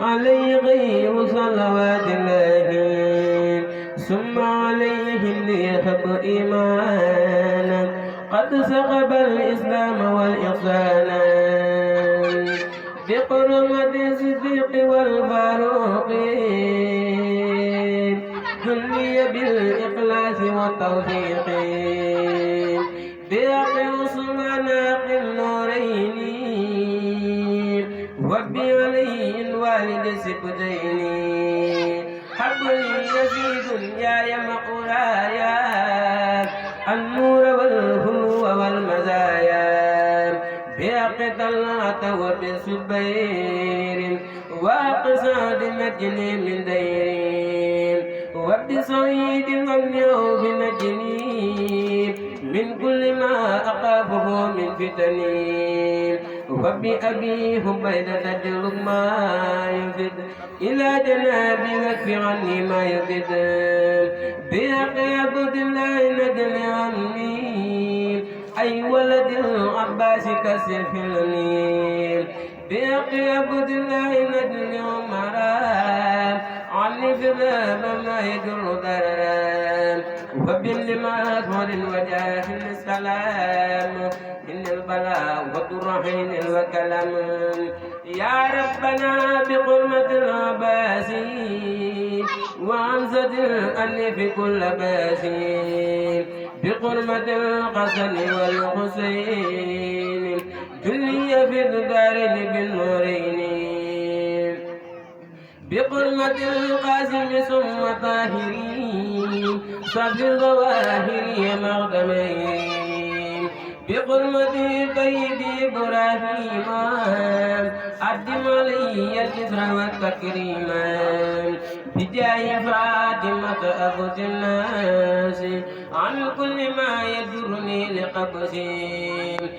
عليه غير صلوات الله ثم عليهم ليهب إيمانا قد سقب الإسلام والإحسان بحرمة الصديق والفاروق جلي بالإخلاص والتوفيق بحق عثمان النورين وبعلي الوالد السبتين حبني يزيد يا مقرايا النور والهلو والمزايا بحق طلعت وبسبير وقصاد مجني من دير وبسعيد ومنه بنجني من كل ما أخافه من فتني وبأبي هبيدة تجلب ما يفد إلى جنابي واكف عني ما يفد بحق عبد الله نجل عني أي ولد العباس كسر في النيل بحق عبد الله نجل عمران عني في الراب ما يجر ضررا وباللمات وللوجاه السلام إن البلاء والرحين الوكلام يا ربنا بقرمة العباس وعنزة الأنف كل باس بقرمة الحسن والحسين جلي في الدارين بالنورين بقرمة القاسم ثم طاهرين صف الظواهر مغدمين بقرمة قيد إبراهيم أقدم علي الكسر والتكريم بجاه فاطمة أبو الناس عن كل ما يجرني لقبسي